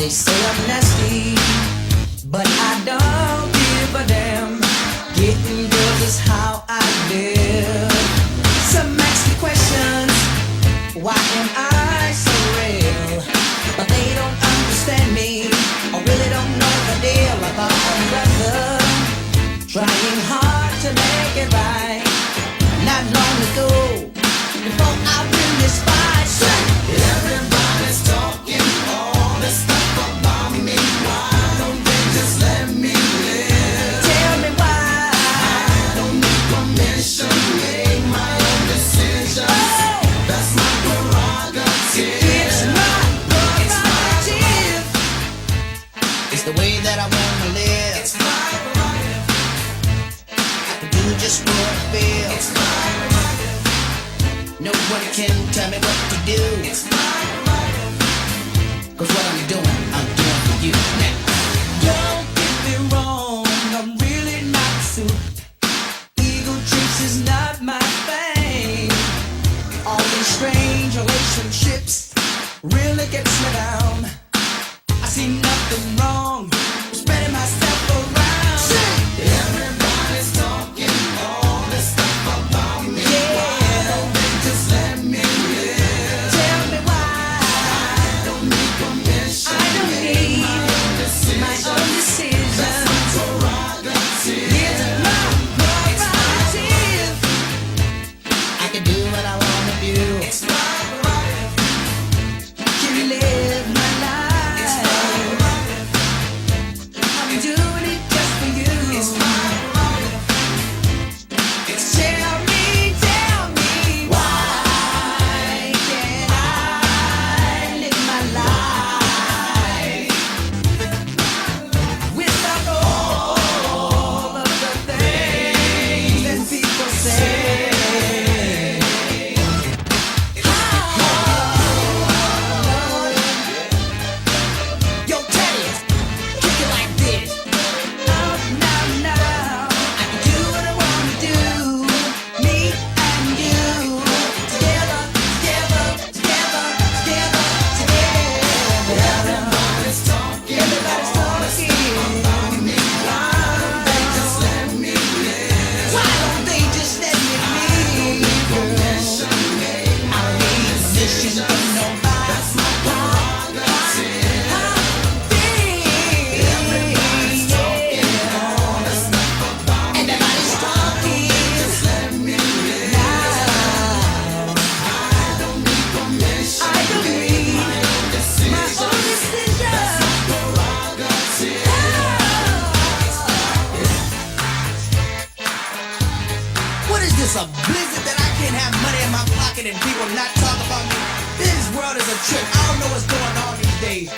They say I'm nasty, but I don't give a damn. Getting girls is how I live. Some ask me questions, why am I so real? But they don't understand me, or really don't know the deal. I thought I'm brother, trying hard to make it right. Not long ago, before I win this fight. Everybody's talking all this stuff about me. Why don't they just let me live? Tell me why. I don't need permission, make my own decision. Oh, that's my prerogative. It's my prerogative. It's the way that I wanna live. It's my prerogative. I can do just what I feel. It's my prerogative. Nobody can tell me what to do. It's my prerogative. 'Cause what I'm doing for you now. Don't get me wrong, I'm really not suited. Ego trips is not my thing. All these strange relationships really gets me down. I see nothing wrong with spreading myself around. Everybody's talking all this stuff about me. Yeah. Why don't they just let me live? Tell me why. I don't need permission. I don't need my own decision. That's my prerogative. It's my prerogative. I can do what I want to do. It's my prerogative. Can live my life. It's my prerogative. I'm doing it just for you. It's my prerogative. Tell me why can't I live my life without all of the things that people say? Yo, Teddy, kick it like this. Now, I can do what I want to do. Me and you, together. Everybody's talking about me. Why don't they just let me live? Why don't they just let me live? Permission, I don't need permission from nobody. That's my prerogative. Everybody's talking all this stuff about me. Everybody's talking. Just let me live. Now, I don't need permission. I don't need my own decision. That's my prerogative. What is this, a blizzard that I can't have money in my pocket and people not talk about me? This world is a trip. I don't know what's going on these days.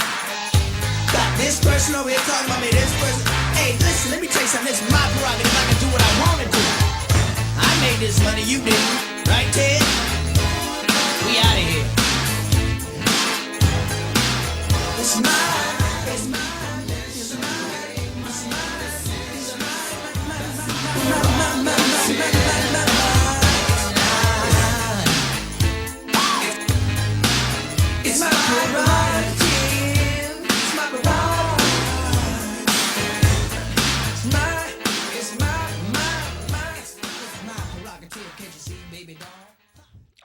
Got this person over here talking about me, this person. Hey, listen, let me tell you something. This is my prerogative. I can do what I want to do. I made this money, you didn't. Right, Ted? We out of here. It's mine. It's mine. It's mine. It's mine. It's It's my prerogative. It's my prerogative. It's my prerogative. Can't you see, baby doll?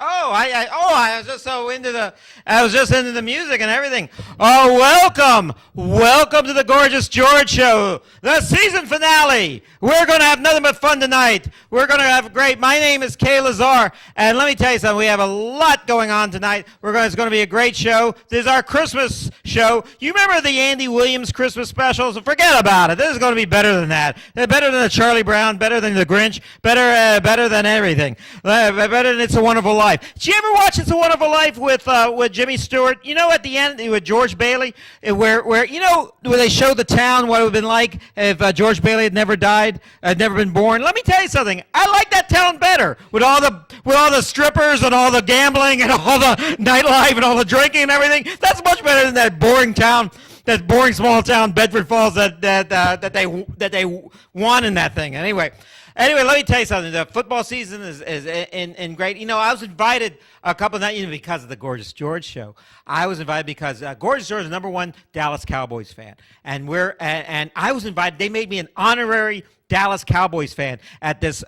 I was just so into the music and everything. Oh, welcome to the Gorgeous George Show, the season finale. We're going to have nothing but fun tonight. We're going to have great. My name is Kaye Lazar, and let me tell you something. We have a lot going on tonight. It's going to be a great show. This is our Christmas show. You remember the Andy Williams Christmas specials? Forget about it. This is going to be better than that. Better than the Charlie Brown. Better than the Grinch. Better than everything. Better than It's a Wonderful Life. Did you ever watch It's a Wonderful Life with Jimmy Stewart? You know, at the end with George Bailey, where they show the town what it would have been like if George Bailey had never died, had never been born. Let me tell you something. I like that town better with all the strippers and all the gambling and all the nightlife and all the drinking and everything. That's much better than that boring town. That boring small town Bedford Falls that they won in that thing. Anyway, Anyway, let me tell you something. The football season is in great. I was invited a couple of nights because of the Gorgeous George show. I was invited because Gorgeous George is the #1 Dallas Cowboys fan, and I was invited. They made me an honorary Dallas Cowboys fan at this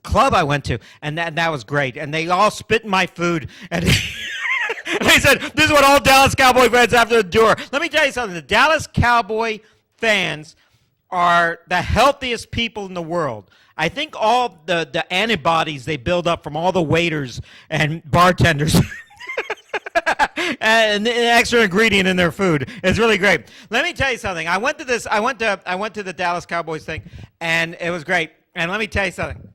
club I went to, and that was great. And they all spit in my food, and they said, "This is what all Dallas Cowboy fans have to endure." Let me tell you something. The Dallas Cowboy fans are the healthiest people in the world. I think all the antibodies they build up from all the waiters and bartenders and the extra ingredient in their food is really great. Let me tell you something. I went to the Dallas Cowboys thing, and it was great. And let me tell you something.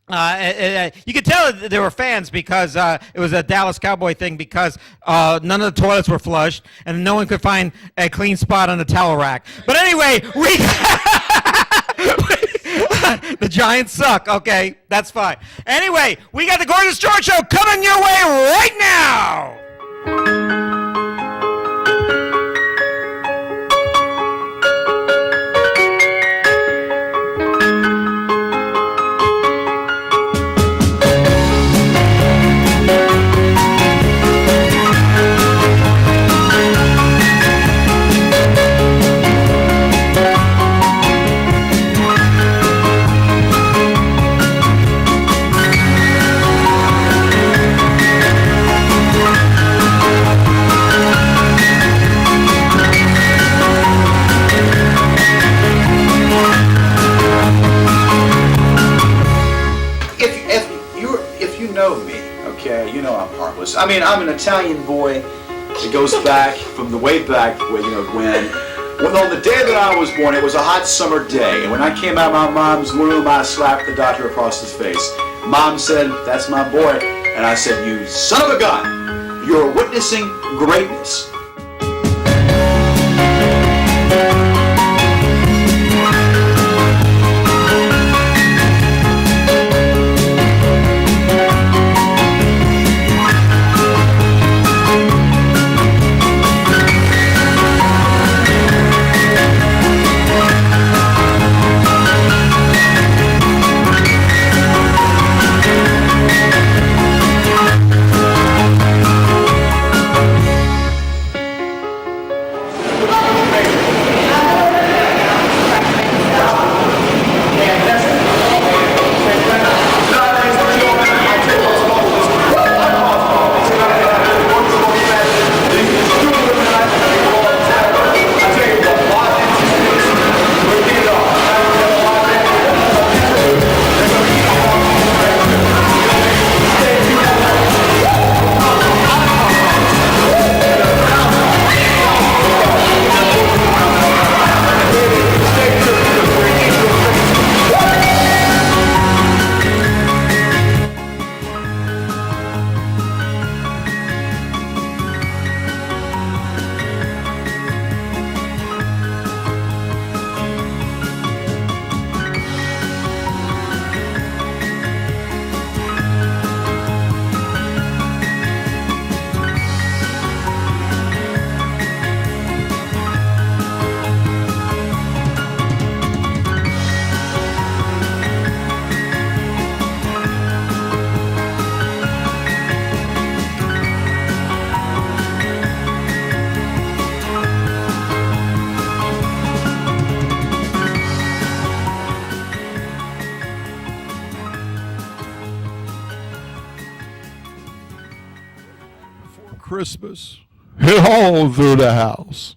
You could tell that they were fans because it was a Dallas Cowboy thing because none of the toilets were flushed and no one could find a clean spot on the towel rack. But anyway, the Giants suck. Okay, that's fine. Anyway, we got the Gorgeous George Show coming your way right now. I mean, I'm an Italian boy. It goes back from the way back when on the day that I was born, it was a hot summer day, and when I came out of my mom's womb, I slapped the doctor across his face. Mom said, "That's my boy," and I said, "You son of a gun, you're witnessing greatness." Christmas, all through the house.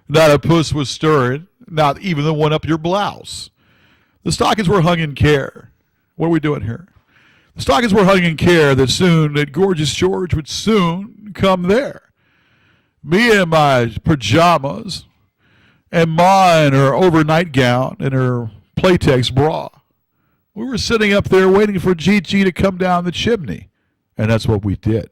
Not a puss was stirring, not even the one up your blouse. The stockings were hung in care. What are we doing here? The stockings were hung in care that Gorgeous George would soon come there. Me in my pajamas, and Ma in her overnight gown and her Playtex bra. We were sitting up there waiting for Gigi to come down the chimney, and that's what we did.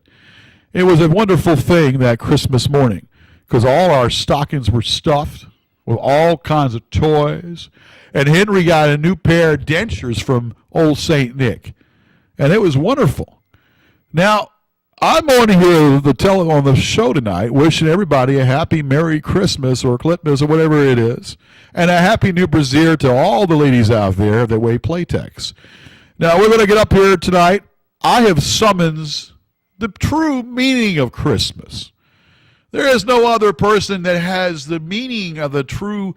It was a wonderful thing that Christmas morning because all our stockings were stuffed with all kinds of toys, and Henry got a new pair of dentures from old St. Nick, and it was wonderful. Now, I'm on here on the show tonight, wishing everybody a happy Merry Christmas or Clipmas or whatever it is, and a happy New Brazier to all the ladies out there that weigh Playtex. Now we're going to get up here tonight. I have summoned the true meaning of Christmas. There is no other person that has the meaning of the true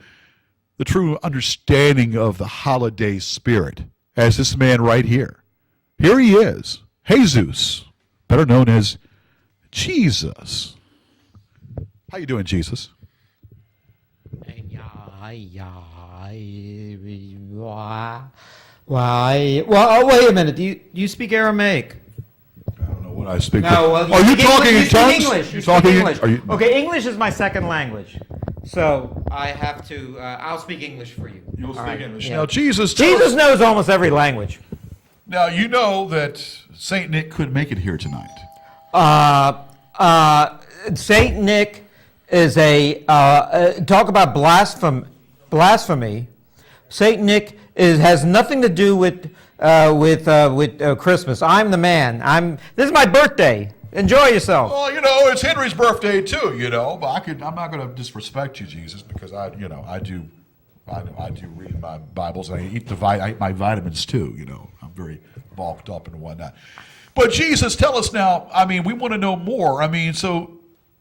understanding of the holiday spirit as this man right here. Here he is, Jesus, better known as Jesus. How you doing, Jesus? Well, wait a minute. Do you speak Aramaic? I don't know what I speak. No, well, are you talking in speak tongues? English. You're talking English. Are you, Okay, English is my second language, so I have to. I'll speak English for you. You'll speak right. English. Yeah. Now, Jesus knows almost every language. Now, you know that St. Nick couldn't make it here tonight. Saint Nick is a talk about blasphemy. Saint Nick has nothing to do with Christmas. I'm the man. This is my birthday. Enjoy yourself. Well, you know, it's Henry's birthday too. You know, but I'm not going to disrespect you, Jesus, because I do read my Bibles and I eat my vitamins too. You know, I'm very bulked up and whatnot. But Jesus, tell us now. I mean, we want to know more. I mean, so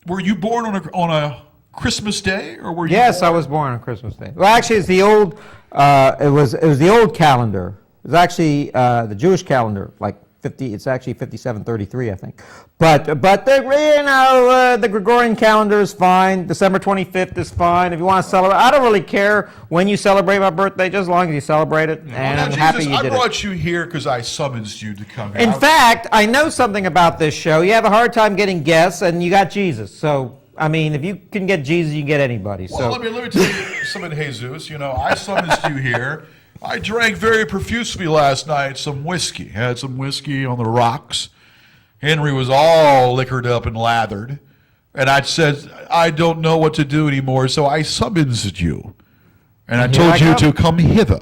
were you born on a Christmas day, or were you? Yes, born? I was born on Christmas Day. Well, actually, it's the old. It was the old calendar. It was actually the Jewish calendar, like 50. It's actually 5733, I think. But the Gregorian calendar is fine. December 25th is fine. If you want to celebrate, I don't really care when you celebrate my birthday, just as long as you celebrate it. And I'm happy you did it. I brought you here because I summoned you to come here. In fact, I know something about this show. You have a hard time getting guests, and you got Jesus. So, I mean, if you can get Jesus, you can get anybody. Well, let me tell you something, Jesus. You know, I summoned you here. I drank very profusely last night some whiskey. Had some whiskey on the rocks. Henry was all liquored up and lathered. And I said, I don't know what to do anymore, so I summoned you. And I told you to come hither.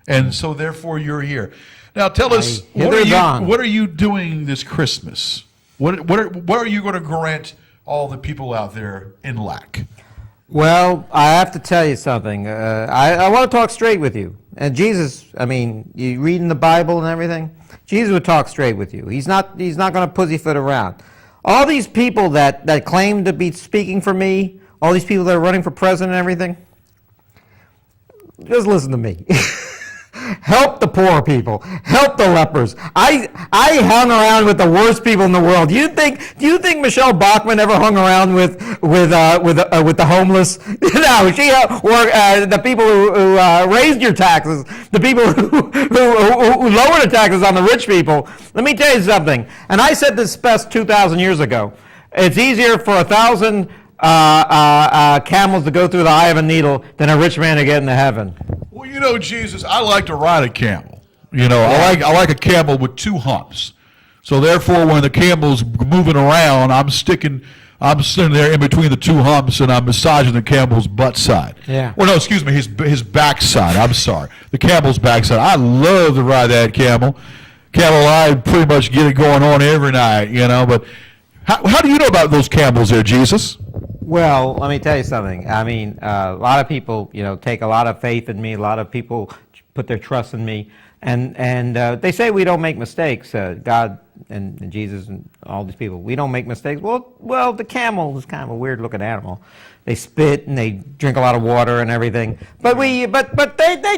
And so therefore you're here. Now tell us, what are you doing this Christmas? What are you going to grant all the people out there in lack? Well, I have to tell you something. I want to talk straight with you. And Jesus, I mean, you read in the Bible and everything, Jesus would talk straight with you. He's not going to pussyfoot around. All these people that claim to be speaking for me, all these people that are running for president and everything, just listen to me. Help the poor people. Help the lepers. I hung around with the worst people in the world. Do you think Michelle Bachmann ever hung around with the homeless? No, she the people who raised your taxes, the people who lowered the taxes on the rich people. Let me tell you something. And I said this best 2,000 years ago. It's easier for 1,000 camels to go through the eye of a needle than a rich man to get into heaven. Well, you know, Jesus, I like to ride a camel. You know, I like a camel with two humps. So therefore, when the camel's moving around, I'm sitting there in between the two humps, and I'm massaging the camel's butt side. Yeah. Well, no, excuse me, his back side. I'm sorry, the camel's back side. I love to ride that camel. Camel, I pretty much get it going on every night. You know, but how do you know about those camels there, Jesus? Well, let me tell you something. I mean, a lot of people, take a lot of faith in me. A lot of people put their trust in me, and they say we don't make mistakes. God and Jesus and all these people, we don't make mistakes. Well, the camel is kind of a weird-looking animal. They spit and they drink a lot of water and everything. But they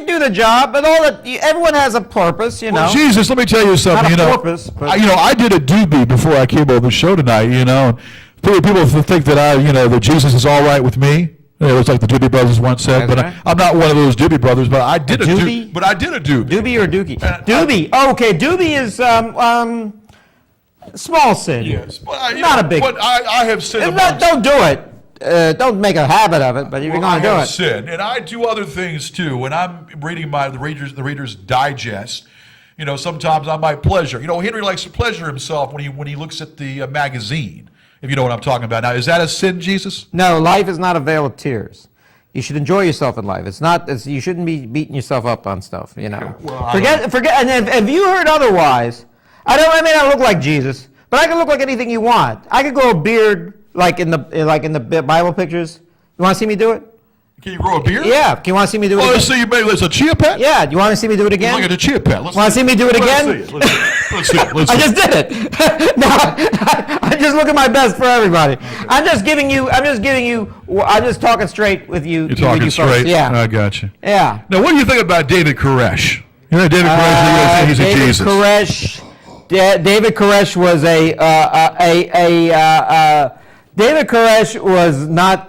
do the job. But everyone has a purpose, Well, Jesus, let me tell you something. Not a purpose, but I did a doobie before I came over the show tonight. People think that that Jesus is all right with me. It was like the Doobie Brothers once said, That's but right. I'm not one of those Doobie Brothers. But I did a doobie? doobie. Doobie or dookie? Doobie. Okay, doobie is small sin. Yes, but Not a big. But I have sinned. Don't do it. Don't make a habit of it. But if you're going to do it, sin, and I do other things too. When I'm reading the Reader's Digest, sometimes I might pleasure. Henry likes to pleasure himself when he looks at the magazine. If you know what I'm talking about. Now, is that a sin, Jesus? No, life is not a vale of tears. You should enjoy yourself in life. You shouldn't be beating yourself up on stuff. Well, forget. And if you heard otherwise, I may not look like Jesus, But I can look like anything you want. I could grow a beard like in the Bible pictures. You want to see me do it? Can you grow a beard? Yeah. Can you want to see me do it Oh, again? let's see you make this a chia pet? Yeah. Do you want to see me do it again? Look at the chia pet. Want to see me do it again? Let's see it. Let's see I it. just did it. No, I'm just looking my best for everybody. Okay. I'm just talking straight with you. You're talking you straight? folks. Yeah. I got you. Yeah. Now, what do you think about David Koresh? You know David Koresh? He's a Jesus. David Koresh was David Koresh was not.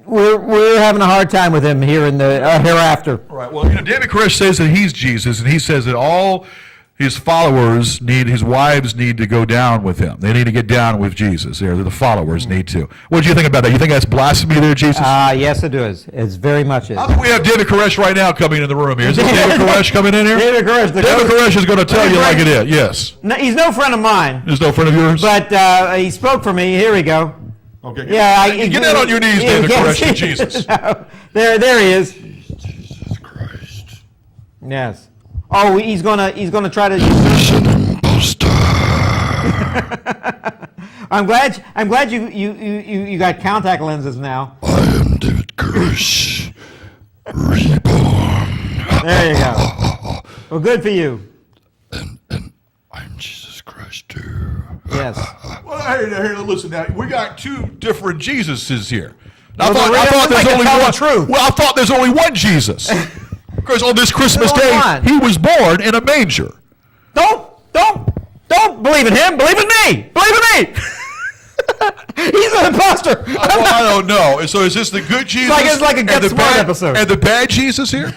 We're having a hard time with him here in the hereafter. Right. Well, David Koresh says that he's Jesus, and he says that all his followers his wives need to go down with him. They need to get down with Jesus. The followers need to. What do you think about that? You think that's blasphemy there, Jesus? Yes, it is. It's very much is. How about we have David Koresh right now coming in the room here? Is David Koresh coming in here? David Koresh is going to tell you like it is. Yes. No, he's no friend of mine. He's no friend of yours? But he spoke for me. Here we go. Okay. Yeah, get down on your knees, David Koresh, to Jesus. No, there he is. Jesus Christ. Yes. Oh, he's gonna try to. He's an imposter. I'm glad you got contact lenses now. I am David Koresh, reborn. There you go. Well, good for you. And I'm Jesus Christ too. Yes. Well, hey, listen. Now we got two different Jesuses here. Well, I thought there's only one. Truth. Well, I thought there's only one Jesus. Because on this Christmas There's only day, one. he was born in a manger. Don't believe in him. Believe in me. Believe in me. He's an imposter. Well, I don't know. So is this the good Jesus? It's like a Get and the Smart bad, episode. And the bad Jesus here?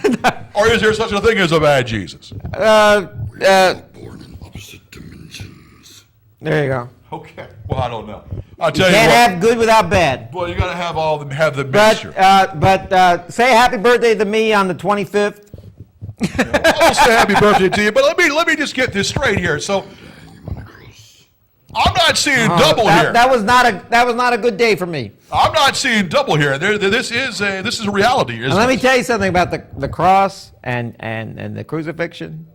Or is there such a thing as a bad Jesus? Born in opposite dimensions. There you go. Okay. Well, I don't know. I'll tell you Can't what. have good without bad. Well, you got to have the mixture. But say happy birthday to me on the 25th. I'll say happy birthday to you, but let me just get this straight here. So I'm not seeing double here. That was not a good day for me. I'm not seeing double here. This is a reality. And let me tell you something about the cross and the crucifixion.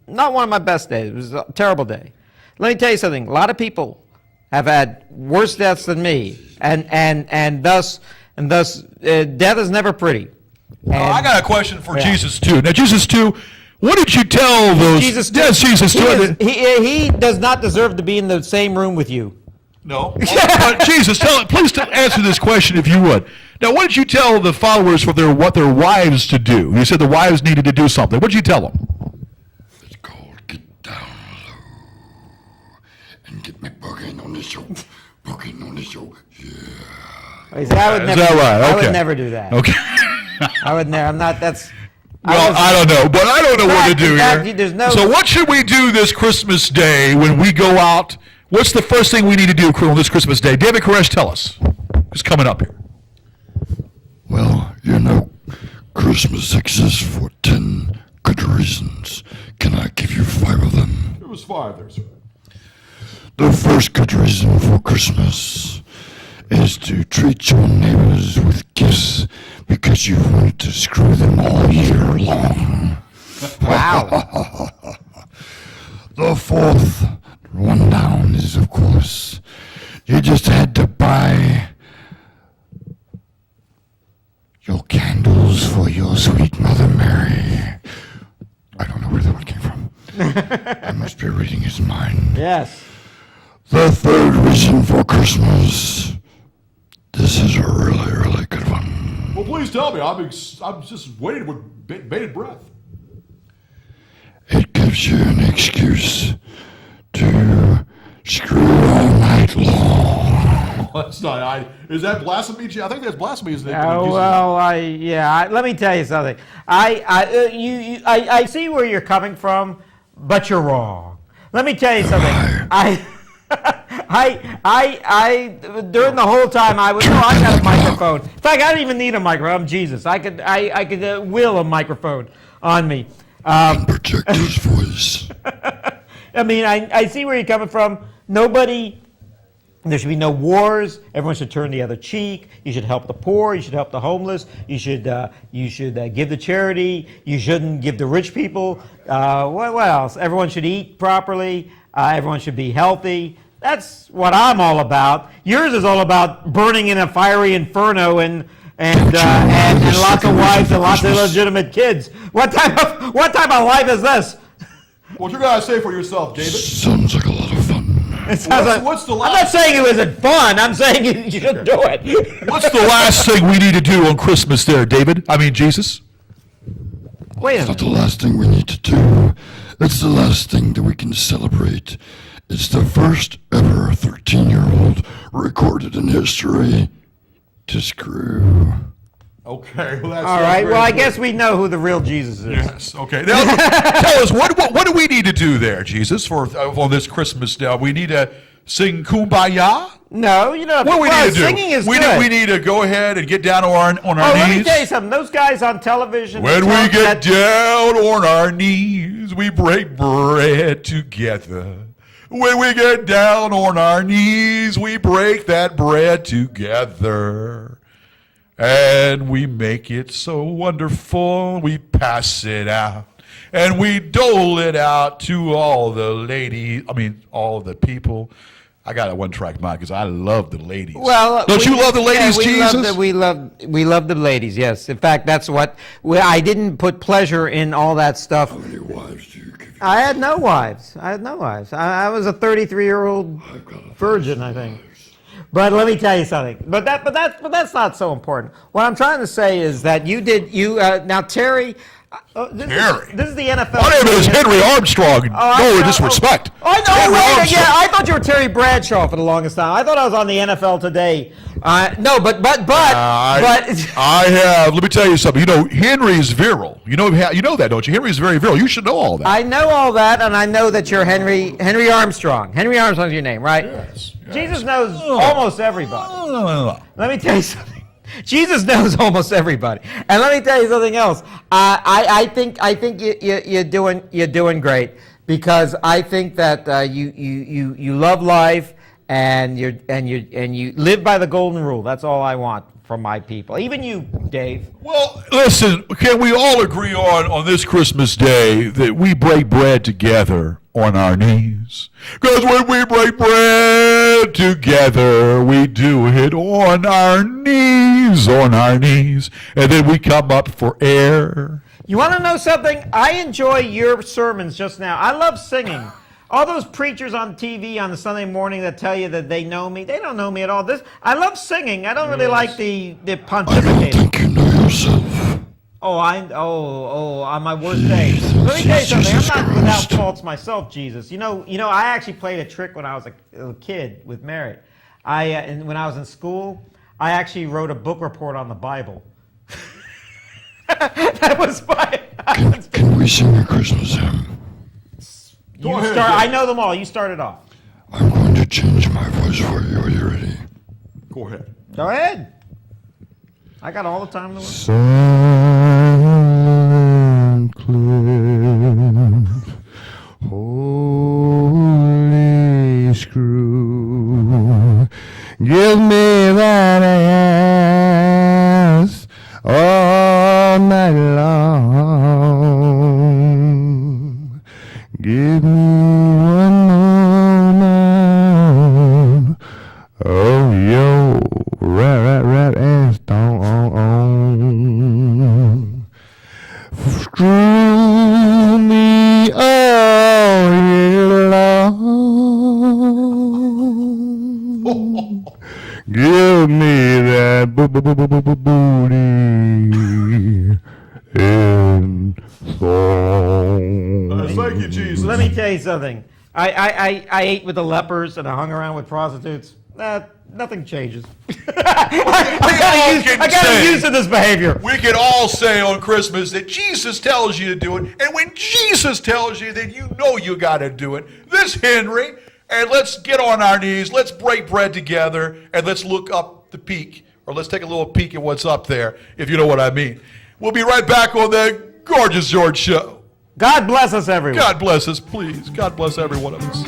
Not one of my best days. It was a terrible day. Let me tell you something. A lot of people have had worse deaths than me, and thus death is never pretty. I got a question for Jesus too. Now, Jesus too, what did you tell those? Jesus yes, Jesus too. He does not deserve to be in the same room with you. No. But Jesus, please answer this question if you would. Now, what did you tell the followers for what their wives to do? You said the wives needed to do something. What did you tell them? It's called get down low and get me bugging on the show. Bugging on the show. Yeah. I would never. Is that right? Okay. I would never do that. Okay. I would never. I'm not. That's. Well, I don't know, but I don't know what to do in fact, here. there's no- So what should we do this Christmas day when we go out? What's the first thing we need to do on this Christmas day? David Koresh, tell us. Who's coming up here? Well, Christmas exists for 10 good reasons. Can I give you 5 of them? It was 5 there, sir. The first good reason for Christmas is to treat your neighbors with gifts because you want to screw them all year long. Wow. The fourth one down is, of course, you just had to buy your candles for your sweet Mother Mary. I don't know where that one came from. I must be reading his mind. Yes. The third reason for Christmas. This is a really, really good one. Well, please tell me. I'm just waiting with bated breath. It gives you an excuse to screw all night long. That's not. Is that blasphemy? I think that's blasphemy, isn't it? Let me tell you something. I see where you're coming from, but you're wrong. Let me tell you something. During the whole time I got a microphone. In fact, I don't even need a microphone. I'm Jesus. I could will a microphone on me. Project his voice. I mean, I see where you're coming from. Nobody There should be no wars. Everyone should turn the other cheek. You should help the poor. You should help the homeless. You should give to charity. You shouldn't give to rich people. What else? Everyone should eat properly. Everyone should be healthy. That's what I'm all about. Yours is all about burning in a fiery inferno and lots of wives and lots of illegitimate kids. What type of life is this? What you gotta say for yourself, David? Sounds like a lot of fun. What's the I'm last? not saying it isn't fun. I'm saying you should do it. What's the last thing we need to do on Christmas, there, David? I mean, Jesus. Wait a It's not minute. the last thing we need to do. It's the last thing that we can celebrate. It's the first ever 13-year-old recorded in history to screw. Okay. Well, that's All right. Well, I guess we know who the real Jesus is. Yes. Okay. Now, tell us what do we need to do there, Jesus, for on this Christmas day? We need to sing "Kumbaya." No, What do we need to do? Singing is we good. We need to go ahead and get down on our Let me knees. tell you something. Those guys on television. When we talk get that- down on our knees, we break bread together. When we get down on our knees, we break that bread together. And we make it so wonderful, we pass it out. And we dole it out to all the ladies, all the people. I got a one-track mind because I love the ladies. Well, don't you love the ladies, Jesus? We love the ladies. Yes. In fact, that's what I didn't put pleasure in all that stuff. How many wives do you give? I had no wives. I was a 33-year-old virgin, I think. But let me tell you something. But that's not so important. What I'm trying to say is that now Terry. Terry? This is the NFL. My name is Henry Armstrong. No disrespect. I know. Henry Wait, Armstrong. yeah, I thought you were Terry Bradshaw for the longest time. I thought I was on the NFL Today. No, but I have. Let me tell you something. You know, Henry's virile. You know that, don't you? Henry's very virile. You should know all that. I know all that, and I know that you're Henry Armstrong. Henry Armstrong's your name, right? Yes. Jesus knows almost everybody. No. Let me tell you something. Jesus knows almost everybody, and let me tell you something else. I think you're doing great, because I think that you love life, and you live by the golden rule. That's all I want from my people. Even you, Dave. Well, listen. Can we all agree on this Christmas day that we break bread together on our knees? Because when we break bread together, we do it on our knees, and then we come up for air. You want to know something? I enjoy your sermons just now. I love singing. All those preachers on TV on the Sunday morning that tell you that they know me, they don't know me at all. I love singing. I don't really like the I don't pontificate. think you know yourself. On my worst day. Jesus, Let me tell you something. Jesus I'm not without Christ. faults myself, Jesus. You know. I actually played a trick when I was a kid with Mary. And when I was in school, I actually wrote a book report on the Bible. That was my. Can we sing a Christmas hymn? You start. I know them all. You start it off. I'm going to change my voice for you. Are you ready? Go ahead. Go ahead. I got all the time in the world. Silent cliff, holy screw, give me that ass all night long. Give me one moment of your rat ass on. Screw me all year long. Give me that booty and thong. Thank you, Jesus. Let me tell you something. I ate with the lepers and I hung around with prostitutes. Nothing changes. I got used to this behavior. We can all say on Christmas that Jesus tells you to do it, and when Jesus tells you that you know you got to do it, this Henry, and let's get on our knees, let's break bread together, and let's look up the peak, or let's take a little peek at what's up there, if you know what I mean. We'll be right back on the Gorgeous George Show. God bless us, everyone. God bless us, please. God bless every one of us.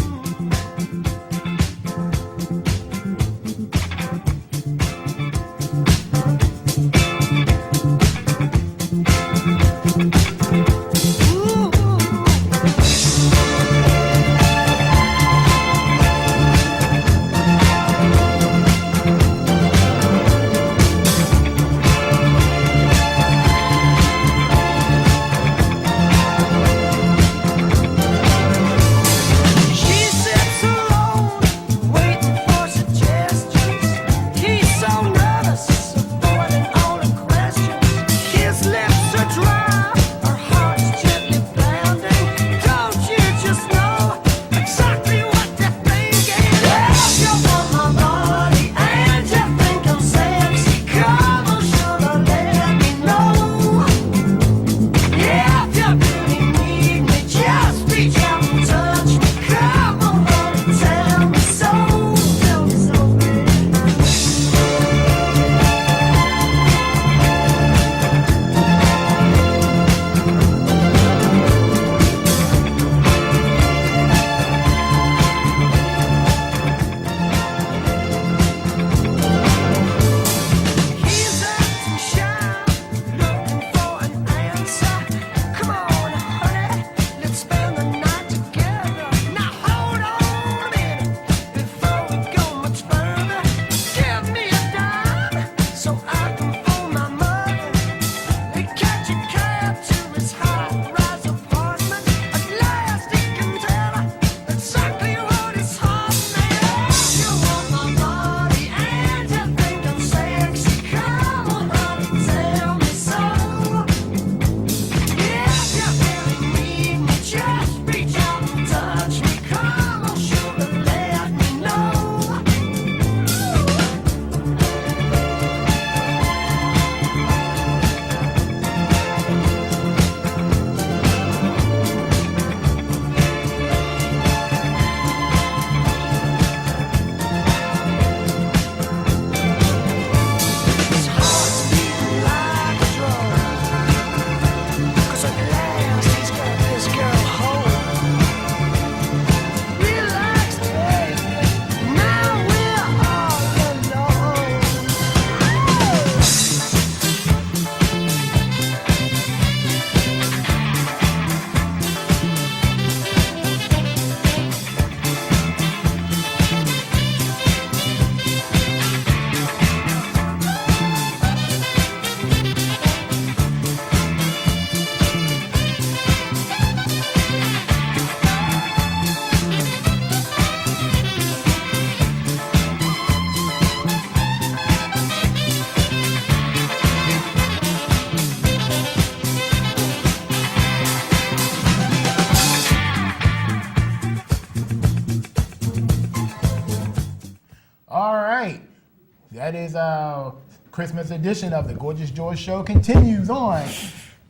That is our Christmas edition of the Gorgeous George Show continues on.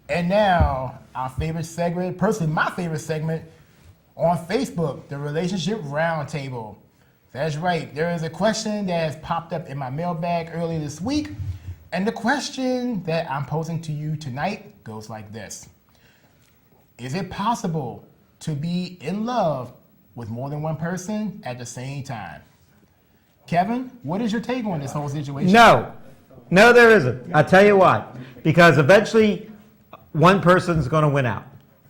And now, our favorite segment, personally my favorite segment, on Facebook, the Relationship Roundtable. That's right, there is a question that has popped up in my mailbag earlier this week. And the question that I'm posing to you tonight goes like this. Is it possible to be in love with more than one person at the same time? Kevin, what is your take on this whole situation? No, there isn't. I'll tell you why. Because eventually, one person's going to win out.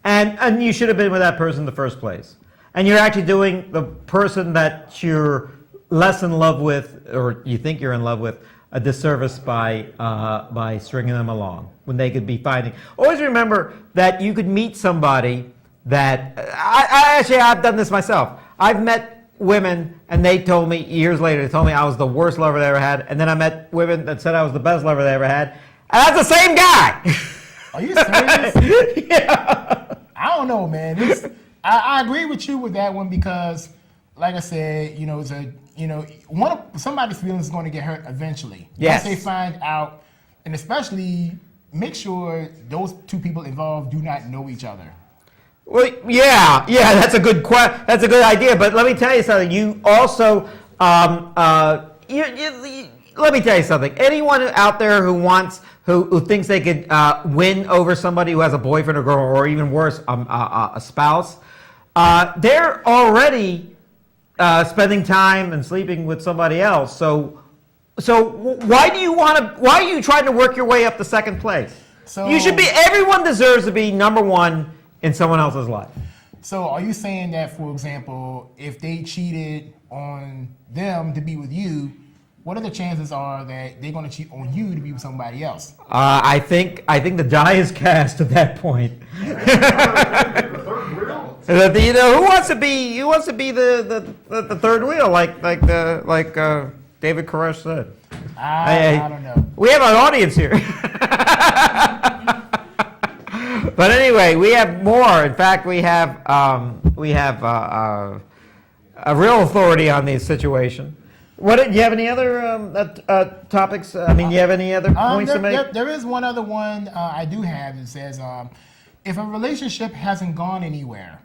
And you should have been with that person in the first place. And you're actually doing the person that you're less in love with, or you think you're in love with, a disservice by stringing them along when they could be finding. Always remember that you could meet somebody that, I've done this myself. I've met women, and they told me years later, they told me I was the worst lover they ever had, and then I met women that said I was the best lover they ever had, and that's the same guy. Are you serious? Yeah. I don't know, man. I agree with you with that one because, like I said, somebody's feelings is going to get hurt eventually. Yes. Once they find out, and especially make sure those two people involved do not know each other. Well, yeah, that's a good idea. But let me tell you something. You also, let me tell you something. Anyone out there who thinks they could win over somebody who has a boyfriend or girl, or even worse, a spouse, they're already spending time and sleeping with somebody else. So why are you trying to work your way up to second place? Everyone deserves to be number one in someone else's life. So are you saying that, for example, if they cheated on them to be with you, what are the chances are that they're going to cheat on you to be with somebody else? I think the die is cast at that point. Who wants to be the third wheel like David Koresh said? I don't know. We have an audience here. But anyway, we have more. In fact, we have a real authority on this situation. Do you have any other topics? Do you have any other points to make? There is one other one I do have. It says, if a relationship hasn't gone anywhere,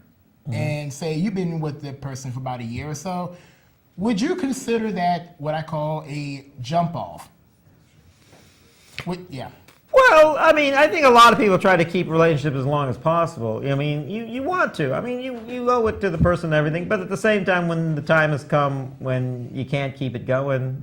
and say you've been with the person for about a year or so, would you consider that what I call a jump off? Yeah. Well, I think a lot of people try to keep relationships as long as possible. You want to. You owe it to the person and everything, but at the same time, when the time has come when you can't keep it going,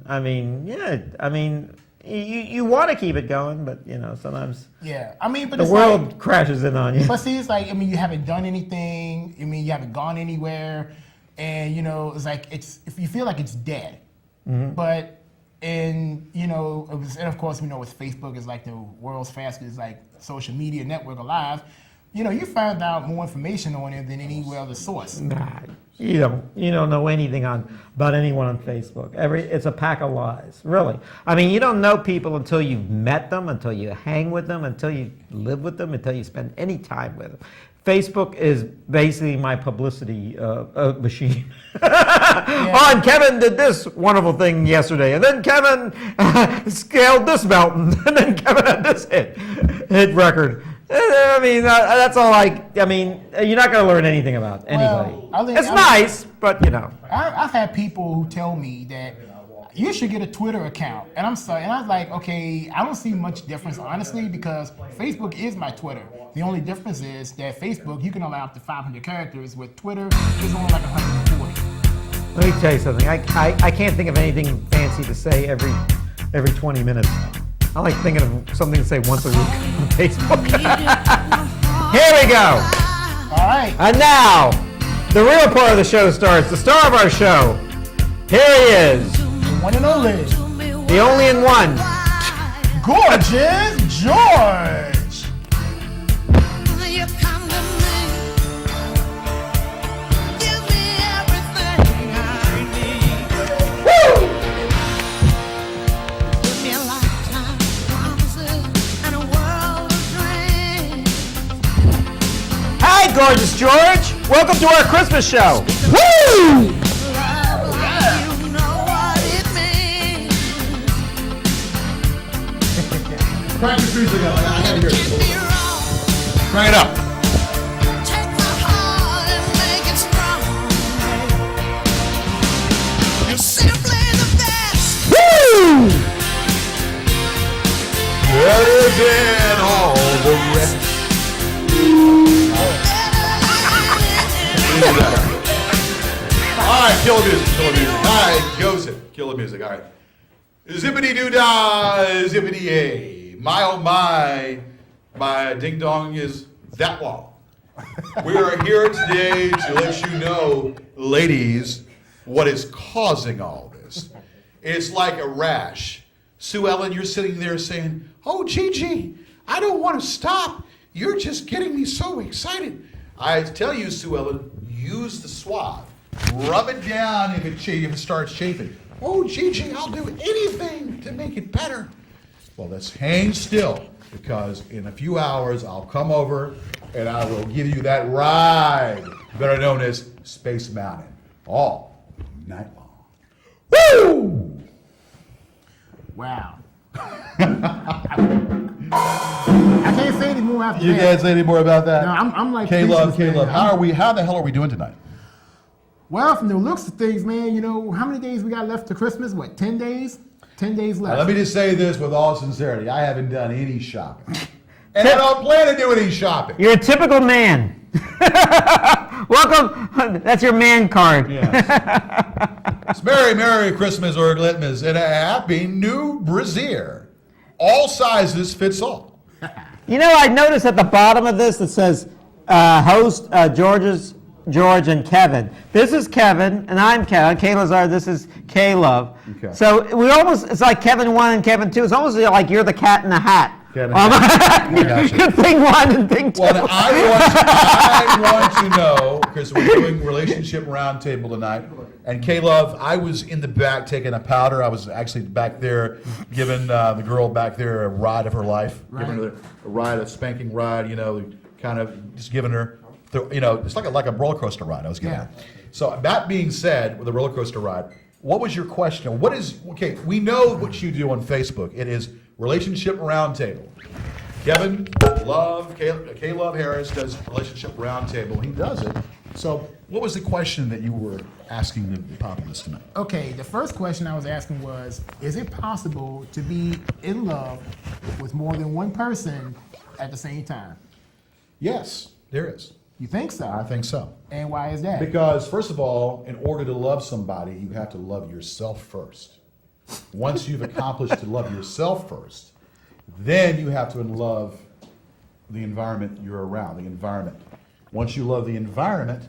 you want to keep it going, but sometimes but the world crashes in on you. But see, it's like, you haven't done anything. You haven't gone anywhere, and it's like if you feel like it's dead, but. And and of course we know with Facebook is like the world's fastest social media network alive. You find out more information on it than any other source. Nah, you don't know anything about anyone on Facebook. It's a pack of lies, really. You don't know people until you've met them, until you hang with them, until you live with them, until you spend any time with them. Facebook is basically my publicity machine. And Kevin did this wonderful thing yesterday, and then Kevin scaled this mountain, and then Kevin had this hit record. That's all. You're not going to learn anything about anybody. It's nice, but I've had people who tell me that you should get a Twitter account, and I'm sorry, and I was like, okay, I don't see much difference honestly because Facebook is my Twitter. The only difference is that Facebook, you can allow up to 500 characters. With Twitter, there's only like 140. Let me tell you something. I can't think of anything fancy to say every 20 minutes. I like thinking of something to say once a week on Facebook. Here we go. All right. And now, the real part of the show starts. The star of our show. Here he is. The one and only. The only in one. Gorgeous George. Hi, Gorgeous George. Welcome to our Christmas show. Woo! Bring it up. Take my heart and make it strong. You're simply the best. Woo! Better than all the rest. All right, kill the music, kill the music. All right, goes it. Kill the music, all right. Zippity doo dah, zippity yay. My oh my ding dong is that long. We are here today to let you know, ladies, what is causing all this. It's like a rash. Sue Ellen, you're sitting there saying, oh, Gigi, I don't want to stop. You're just getting me so excited. I tell you, Sue Ellen, use the swab. Rub it down if it starts chafing. Oh, Gigi, I'll do anything to make it better. Well, let's hang still, because in a few hours I'll come over and I will give you that ride, better known as Space Mountain, all night long. Woo! Wow. I can't say any more after You that. can't say any more about that? No, I'm like Kaye Love, speechless, man. how the hell are we doing tonight? Well, from the looks of things, man, you know, how many days we got left to Christmas? What, 10 days? 10 days left. Now, let me just say this with all sincerity. I haven't done any shopping. And I don't plan to do any shopping. You're a typical man. Welcome. That's your man card. Yes. It's Merry Christmas or Litmas and a Happy New Brazier. All sizes fits all. You know, I noticed at the bottom of this it says host George and Kevin. This is Kevin, and I'm Kevin. Kaye Lazar, this is Kaye Love. Okay. So it's like Kevin 1 and Kevin 2. It's almost like you're the cat in the hat. Cat in the hat. I got you. Thing 1 and thing 2. Well, I want to know, because we're doing Relationship Roundtable tonight, and Kaye Love, I was in the back taking a powder. I was actually back there giving the girl back there a ride of her life, giving her a ride, a spanking ride, you know, kind of just giving her, it's like a roller coaster ride I was giving her. So that being said, with a roller coaster ride, what was your question? We know what you do on Facebook. It is Relationship Roundtable. Kevin Love, Kaye Love Harris does Relationship Roundtable. He does it. So what was the question that you were asking the populace tonight? Okay, the first question I was asking was, is it possible to be in love with more than one person at the same time? Yes, there is. You think so? I think so. And why is that? Because, first of all, in order to love somebody, you have to love yourself first. Once you've accomplished to love yourself first, then you have to love the environment you're around, the environment. Once you love the environment,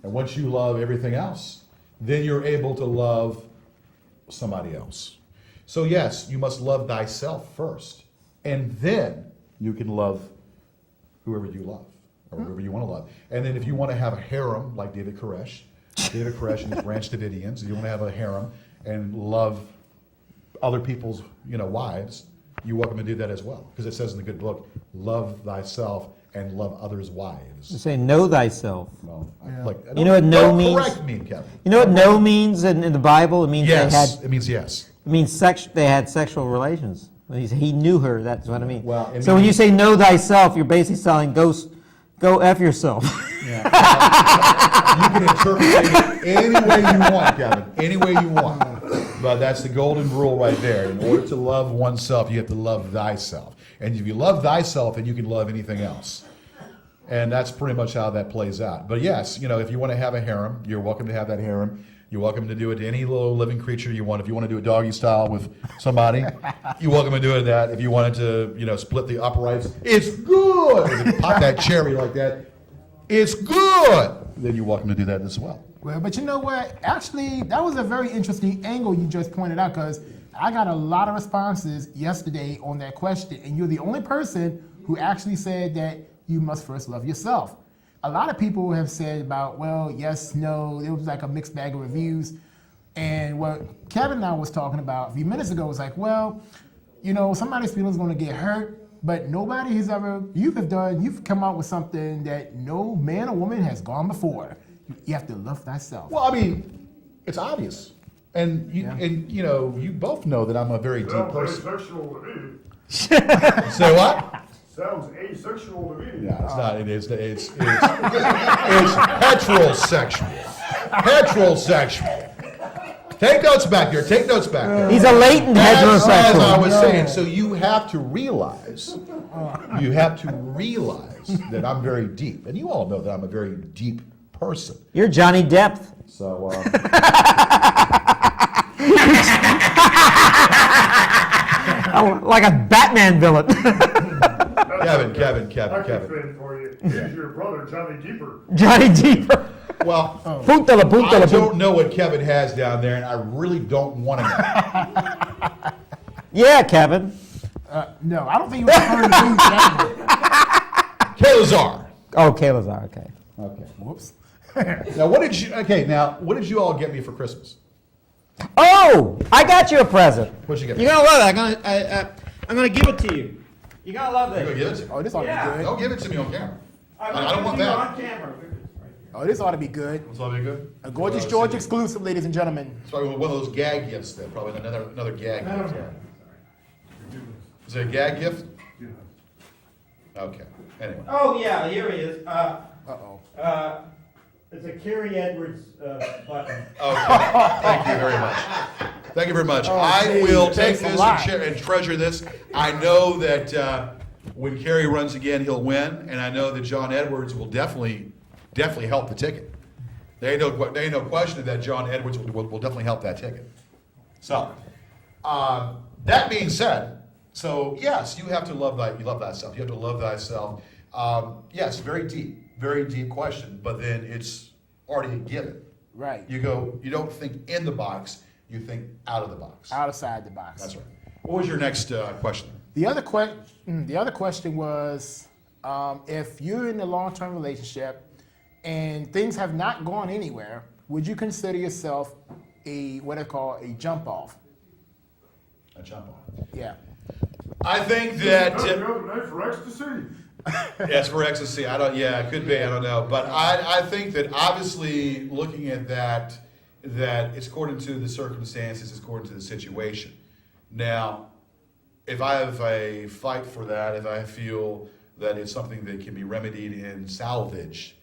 and once you love everything else, then you're able to love somebody else. So yes, you must love thyself first, and then you can love whoever you love, or whoever you want to love. And then if you want to have a harem, like David Koresh and his Branch Davidians, if you want to have a harem and love other people's, wives, you're welcome to do that as well. Because it says in the good book, love thyself and love others' wives. You say know thyself. Well, You know what no don't means? correct me, Kevin. You know what no means in the Bible? It means Yes, it means yes. they had sexual relations. He knew her. That's what I mean. Well, it so when you means- say know thyself, you're basically saying go f yourself. Yeah. You can interpret it any way you want, Kevin. Any way you want. But that's the golden rule right there. In order to love oneself, you have to love thyself. And if you love thyself, then you can love anything else. And that's pretty much how that plays out. But yes, if you want to have a harem, you're welcome to have that harem. You're welcome to do it to any little living creature you want. If you want to do it doggy style with somebody, you're welcome to do it that. If you wanted to, split the uprights, it's good. If you pop that cherry like that, it's good. Then you're welcome to do that as well. Well, but you know what? Actually, that was a very interesting angle you just pointed out, because I got a lot of responses yesterday on that question, and you're the only person who actually said that you must first love yourself. A lot of people have said about, well, yes, no, it was like a mixed bag of reviews. And what Kevin and I was talking about a few minutes ago was like, well, somebody's feelings going to get hurt, but nobody has ever, you've come out with something that no man or woman has gone before. You have to love thyself. Well, I mean, it's obvious. And you both know that I'm a very deep person. Say what? Sounds asexual to me. Yeah, it's not. It's heterosexual. Heterosexual. Take notes back here. Take notes back there. He's a latent As I heterosexual. was saying, so you have to realize that I'm very deep, and you all know that I'm a very deep person. You're Johnny Depp. So, Like a Batman villain. Kevin. I can fit for you. He's your brother, Johnny Deeper. Johnny Deeper. Well, Puntala, I puntala, don't know what Kevin has down there, and I really don't want to know. Yeah, Kevin. No, I don't think he was referring to me that Kaye Lazar. Oh, Kaye Lazar, okay. Okay. way. Whoops. Now, what did you all get me for Christmas? Oh, I got you a present. What'd you get? You're gonna love it. I'm gonna give it to you. You're gonna love You're gonna this. give it to me? Oh, this ought to Yeah. be good. Don't give it to me on camera. I'm I don't want gonna that. give it to you on camera. Oh, this ought to be good. That's all be good. A Gorgeous George exclusive, ladies and gentlemen. It's probably one of those gag gifts then. Probably another gag gift. Is it a gag gift? Okay. Anyway. Oh yeah, here he is. Uh-oh. It's a Carrie Edwards button. Okay. Thank you very much. Thank you very much. I geez, will take thanks a this lot. and treasure this. I know that when Kerry runs again, he'll win, and I know that John Edwards will definitely help the ticket. There ain't no question that John Edwards will definitely help that ticket. So, that being said, so yes, you have to love thyself. You have to love thyself. Yes, very deep question, but then it's already a given. Right. You don't think in the box, you think out of the box. Outside the box. That's right. What was your next question? The other question was, if you're in a long-term relationship and things have not gone anywhere, would you consider yourself what I call a jump off? A jump off. Yeah. I think that The other night for ecstasy. yes, for ecstasy. It could be. I don't know. But I think that obviously looking at that it's according to the circumstances, it's according to the situation. Now, if I have a fight for that, if I feel that it's something that can be remedied and salvaged,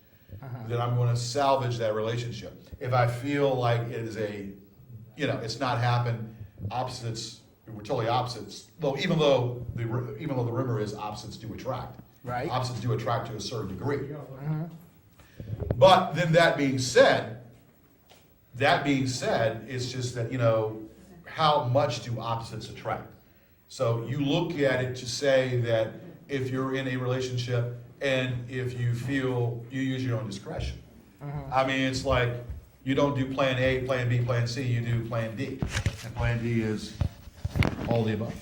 then I'm going to salvage that relationship. If I feel like it is it's not happened, we're totally opposites. Though even though the rumor is opposites do attract. Right. Opposites do attract to a certain degree. But then that being said, it's just that, how much do opposites attract? So you look at it to say that if you're in a relationship and if you feel you use your own discretion. I mean, it's like you don't do plan A, plan B, plan C, you do plan D. And plan D is all the above.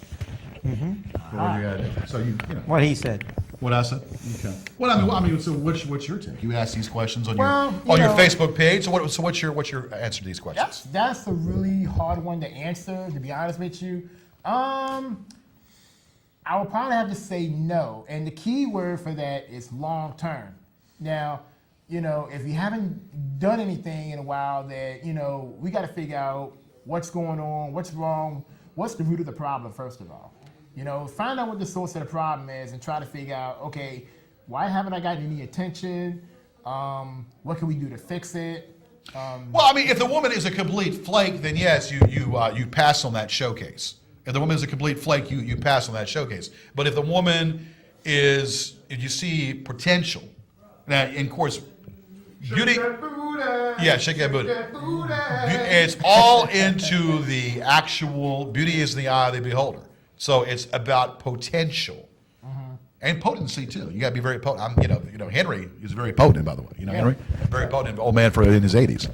What do you gotta do? So you know. What he said. What I said? Okay. Well, I mean, so what's your take? You ask these questions on Well, your you your know- Facebook page. So what's your answer to these questions? That's a really hard one to answer, to be honest with you. I would probably have to say no. And the key word for that is long term. Now, if you haven't done anything in a while, that, we got to figure out what's going on, what's wrong, what's the root of the problem, first of all. Find out what the source of the problem is and try to figure out, okay, why haven't I gotten any attention? What can we do to fix it? Well, I mean, if the woman is a complete flake, then yes, you pass on that showcase. If the woman is a complete flake, you pass on that showcase. But if the woman if you see potential, now, and of course, beauty. Yeah, shake that booty. It's all into the actual beauty is in the eye of the beholder. So it's about potential. And potency too. You got to be very potent. Henry is very potent, by the way. Henry, very potent old man in his 80s.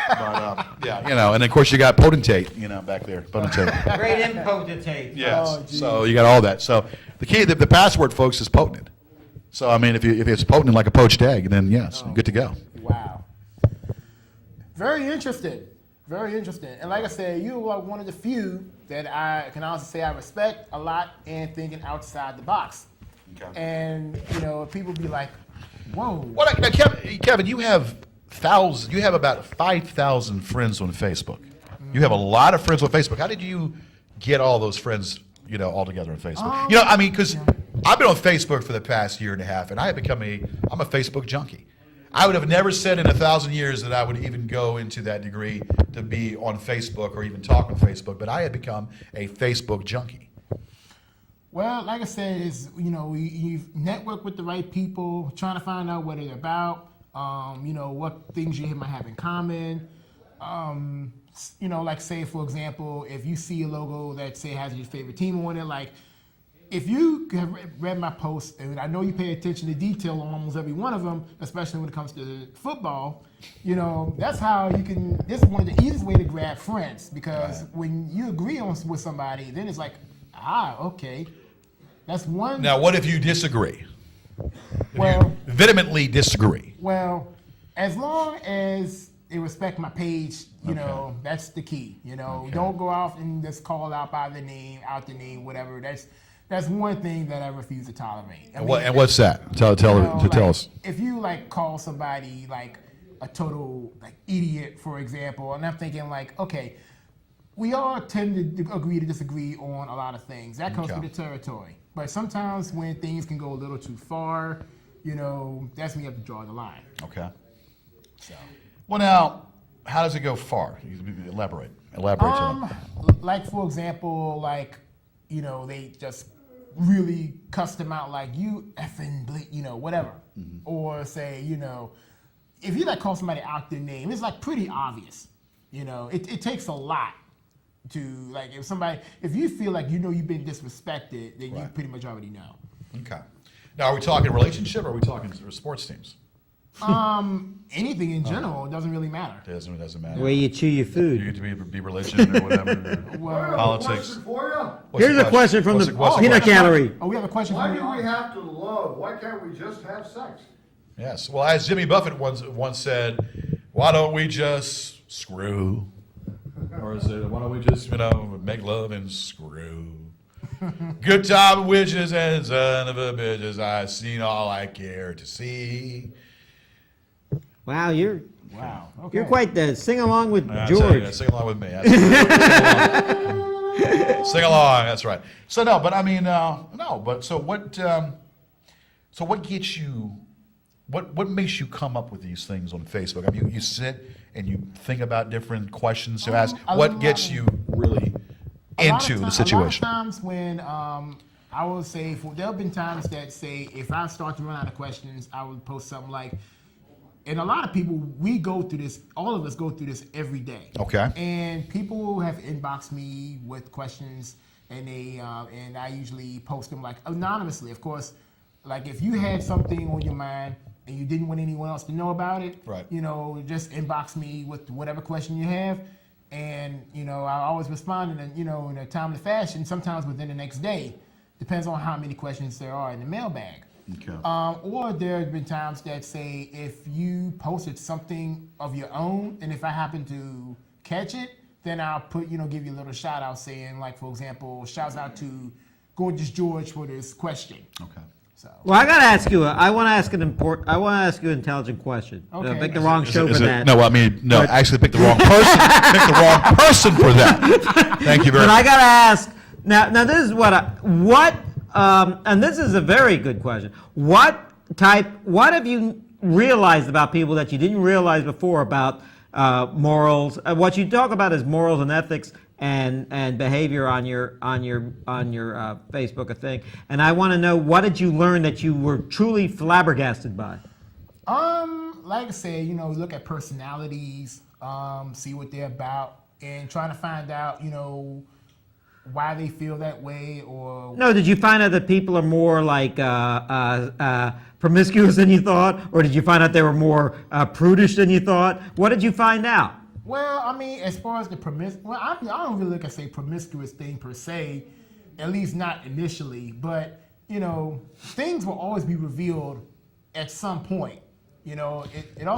But and of course you got potentate, back there, potentate. Great impotentate. Yes. Oh, geez. So you got all that. So the key, the password, folks, is potent. So I mean, if it's potent like a poached egg, then yes, good to go. Wow. Very interesting. Very interesting. And like I said, you are one of the few that I can honestly say I respect a lot and thinking outside the box. Okay. And, people be like, whoa. Well, now, Kevin, you have thousands. You have about 5,000 friends on Facebook. You have a lot of friends on Facebook. How did you get all those friends, all together on Facebook? Because I've been on Facebook for the past year and a half, and I'm a Facebook junkie. I would have never said in 1,000 years that I would even go into that degree to be on Facebook or even talk on Facebook, but I had become a Facebook junkie. Well, like I said, you network with the right people, trying to find out what they're about, what things you might have in common. Like say, for example, if you see a logo that say has your favorite team on it, like if you have read my posts, and I know you pay attention to detail on almost every one of them, especially when it comes to football, that's how you can, this is one of the easiest way to grab friends, because when you agree with somebody, then it's like, okay. That's one. Now, what if you disagree? Well, you vehemently disagree. Well, as long as they respect my page, that's the key. Don't go out and just call out by the name, whatever. That's one thing that I refuse to tolerate. And what's that? Tell us. If you call somebody a total idiot, for example, and I'm thinking okay, we all tend to agree to disagree on a lot of things. That comes with the territory. But sometimes when things can go a little too far, that's when you have to draw the line. Okay. So. Well, now, how does it go far? Elaborate. On that. For example, they just really cuss them out you effing whatever. Mm-hmm. Or say, if you call somebody out their name, it's pretty obvious. It takes a lot to if you feel you've been disrespected, then you pretty much already know. Okay. Now, are we talking relationship or are we talking sports teams? Anything in general, it doesn't really matter. It doesn't matter. Where you chew your food. You get to be religion or whatever. Well, politics. Here's a question from the peanut gallery. Oh, we have a question Why from do we have to love? Why can't we just have sex? Yes. Well, as Jimmy Buffett once said, why don't we just screw? Or is it, why don't we just, make love and screw? Good time witches and son of a bitches, I've seen all I care to see. Wow, you're Okay. quite the sing along with George. George. Sing along with me. Sing along. That's right. So no, but I mean, no. But so what? So what gets you? What makes you come up with these things on Facebook? I mean, you sit and you think about different questions to ask. What gets you really into the situation? A lot of times when I will say, there have been times that say, if I start to run out of questions, I would post something like. And a lot of people, we go through this, all of us go through this every day. Okay. And people have inboxed me with questions, and and I usually post them anonymously. Of course, if you had something on your mind and you didn't want anyone else to know about it, right. Just inbox me with whatever question you have. And, I always respond in a timely fashion, sometimes within the next day. Depends on how many questions there are in the mailbag. Okay. Or there have been times that say if you posted something of your own, and if I happen to catch it, then I'll give you a little shout out saying, for example, shouts out to Gorgeous George for this question. Okay. So. Well, I gotta ask you. I want to ask an intelligent question. Okay. Pick the wrong show for that. No, I mean, no. But, actually, pick the wrong person. Pick the wrong person for that. Thank you very but much. I gotta ask. Now this is what. And this is a very good question. What have you realized about people that you didn't realize before about morals? What you talk about is morals and ethics and behavior on your Facebook thing. And I want to know, what did you learn that you were truly flabbergasted by? Like I said, look at personalities, see what they're about, and trying to find out, why they feel that way, or No, did you find out that people are more promiscuous than you thought, or did you find out they were more prudish than you thought? What did you find out? Well, I mean, as far as the I don't really look at promiscuous thing per se, at least not initially. But things will always be revealed at some point. It all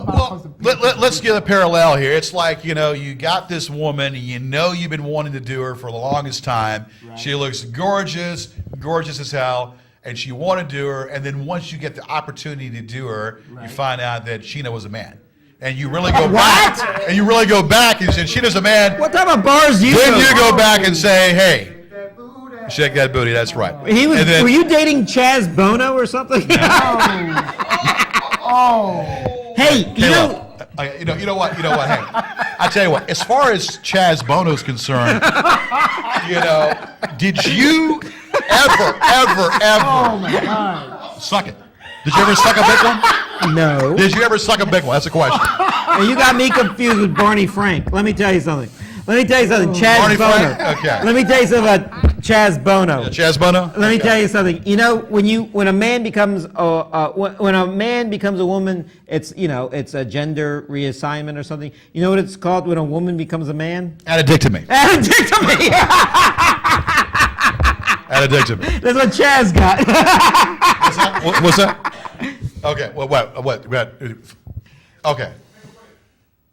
comes to let's get a parallel here. It's like, you got this woman, and you've been wanting to do her for the longest time. Right. She looks gorgeous as hell, and she want to do her. And then once you get the opportunity to do her, Right. you find out that Sheena was a man. And you really go back. And you really go back and say, Sheena's a man. What type of bars do you Then go you go back and say, hey, Shake that booty. That's right. He was. And then- Were you dating Chaz Bono or something? Hey, you know. You know what? Hey, I tell you what. As far as Chaz Bono's concerned, did you ever? Oh my God. Suck it? Did you ever suck a big one? No. Did you ever suck a big one? That's the question. And you got me confused with Barney Frank. Let me tell you something. Chaz Barney Bono. Frank? Okay. Let me tell you something about Chaz Bono. Yeah, Chaz Bono. Let me tell you something. You know, when a man becomes a woman, it's a gender reassignment or something. You know what it's called when a woman becomes a man? Addictomy. Addictomy. Addictomy. That's what Chaz got. What's that? Okay. Well, what? Okay.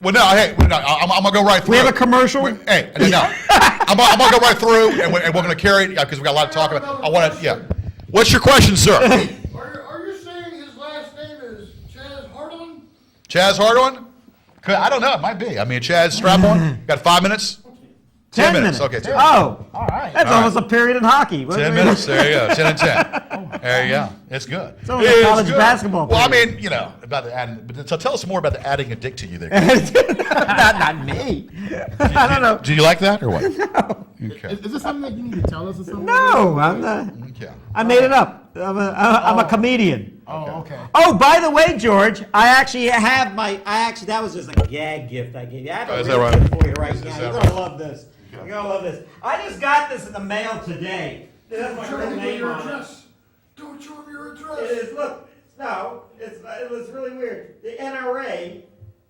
Well, no. Hey, no, I'm gonna go right through. We have a commercial. Hey, no. I'm gonna go right through, and we're gonna carry it because we got a lot to talk about. I want to. Yeah. What's your question, sir? Are you saying his last name is Chaz Hardon? Chaz Hardon? I don't know. It might be. I mean, Chaz Strap-on. Got 5 minutes? 10 minutes. Okay. 10. Oh. All right. That's almost a period in hockey. 10 minutes. There you go. 10 and 10. There you go. It's good. It's almost a college good. basketball Well, I period. mean, about the adding. But so tell us more about the adding a dick to you there. not me. I don't know. Do you like that or what? No. Okay. Is this something that you need to tell us or something? No, I'm not. Okay. I made it up. I'm a comedian. Oh, okay. Oh, by the way, George, I actually have that was just a gag gift I gave you. I have a Is that real right? gift for you right Is now. that You're right? gonna love this. You're gonna love this. I just got this in the mail today. It has my Show real him name your on it. address. Don't show him your It address. is, look, no, it was really weird. The NRA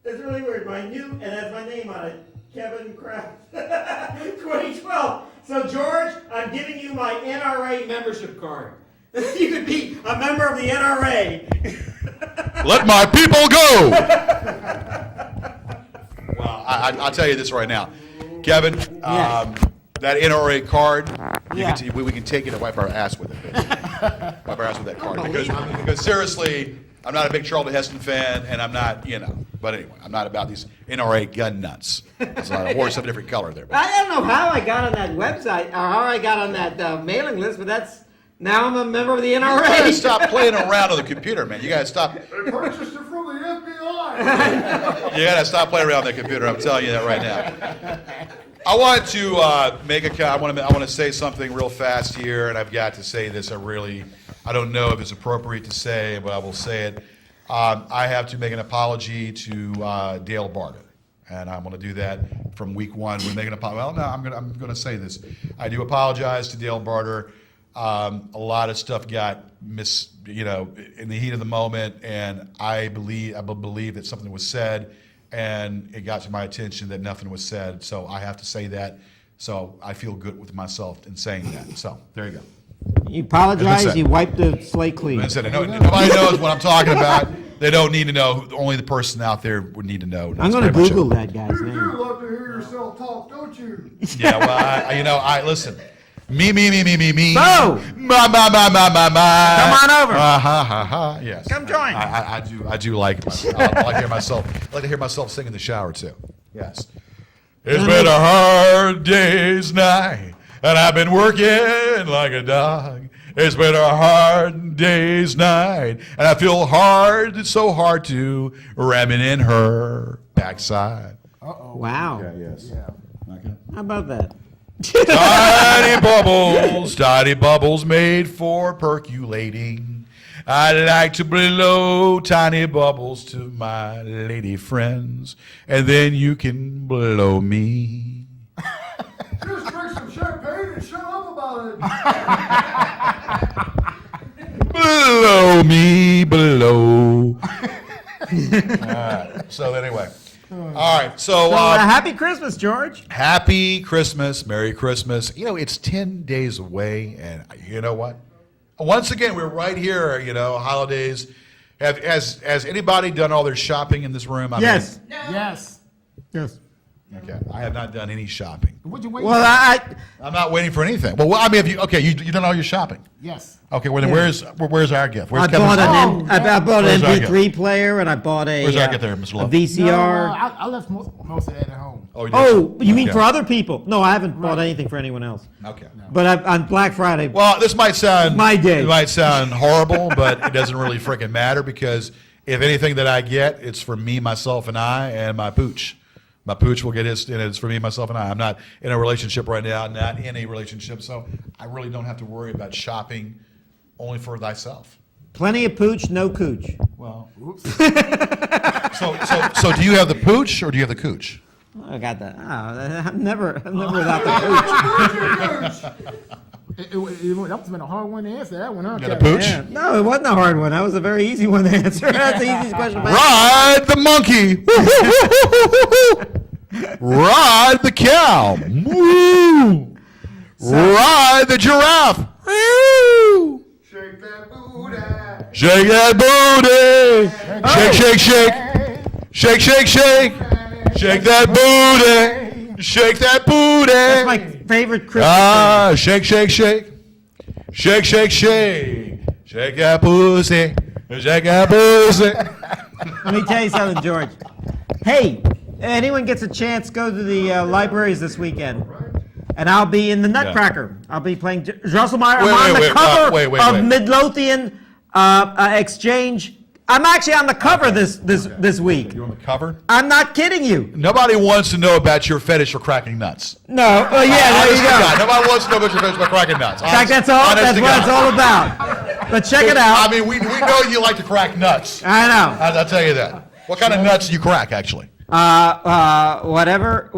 is really weird. My new, and has my name on it, Kevin Kraft, 2012. So, George, I'm giving you my NRA membership card. You could be a member of the NRA. Let my people go. Well, I'll tell you this right now, Kevin. Yes. That NRA card, Yeah. we can take it and wipe our ass with it. Wipe our ass with that card because seriously, I'm not a big Charlton Heston fan, and I'm not, But anyway, I'm not about these NRA gun nuts. It's a horse of a different color there. But. I don't know how I got on that website or how I got on that mailing list, but now I'm a member of the You gotta NRA. stop playing around on the computer, man. You gotta stop. They purchased it from the FBI. You gotta stop playing around on the computer. I'm telling you that right now. I want to make a. I want to say something real fast here, and I've got to say this. I don't know if it's appropriate to say, but I will say it. I have to make an apology to Dale Barter, and I'm going to do that from week one. We're making an apology. Well, no, I'm going to say this. I do apologize to Dale Barter. A lot of stuff got in the heat of the moment, and I believe that something was said, and it got to my attention that nothing was said. So I have to say that. So I feel good with myself in saying that. So there you go. You apologize, Listen. you wiped the slate clean. Listen, nobody knows what I'm talking about. They don't need to know. Only the person out there would need to know. I'm going to That's pretty Google much that guy's You do name. love to hear yourself talk, don't you? it. Yeah, well, I listen. Me. Bo! My. Come on over. Ha. Yes. Come join. I do like myself. I like to hear myself sing in the shower too. Yes. It's been a hard day's night, and I've been working like a dog. It's been a hard day's night, and I feel so hard to ram it in her backside. Wow. Yes. Okay. How about that? Tiny bubbles made for percolating. I like to blow tiny bubbles to my lady friends, and then you can blow me. Just drink some champagne and shut up about it. Blow me, blow. All right. So anyway, all right. So Happy Christmas, George. happy Christmas, Merry Christmas. It's 10 days away, and you know what? Once again, we're right here. Holidays. Has anybody done all their shopping in this room? Yes. Yes. Yes. Okay. I have not done any shopping. What you waiting Well, for? I'm not waiting for anything. Well, I mean, you done all your shopping. Yes. Okay. Well, then where's our gift? Where's I Kevin's bought gift? I bought an Where's our MP3 player and I bought a, Where's our gift there, Mr. a Love? No, VCR. I left most of that at home. Oh, you did? Oh, you mean Okay. for other people? No, I haven't bought anything for anyone else. Okay. But on Black Friday, Well, this might sound My day. It might sound horrible, but it doesn't really freaking matter because if anything that I get, it's for me, myself, and I, and my pooch. My pooch will get his, and it's for me, myself, and I. I'm not in a relationship right now, not in a relationship, so I really don't have to worry about shopping only for thyself. plenty of pooch, no cooch. Well, so do you have the pooch or do you have the cooch? I got that. Oh, I'm never without the pooch. That was been a hard one to answer. That one, huh? You got a Kevin? pooch? Yeah. No, it wasn't a hard one. That was a very easy one to answer. That's the easiest question. Ride the monkey. Ride the cow. Woo. Ride the giraffe. Woo. Shake that booty. Shake that booty. Shake, shake, shake. Shake, shake, shake. Shake that booty. Shake that booty. That's my favorite Christmas Ah, shake, shake, shake. Shake, shake, shake. Shake that pussy. Shake that pussy. thing. Let me tell you something, George. Hey, anyone gets a chance, go to the libraries this weekend. And I'll be in the Nutcracker. I'll be playing Drosselmeyer. I'm on the cover of Midlothian Exchange. I'm actually on the cover this week. You on the cover? I'm not kidding you. Nobody wants to know about your fetish for cracking nuts. No. Oh yeah, there you Honest to God, go. nobody wants to know about your fetish for cracking nuts. In fact, that's all. That's what it's all about. But check it out. I mean, we know you like to crack nuts. I know. I'll tell you that. What kind of nuts do you crack, actually? Whatever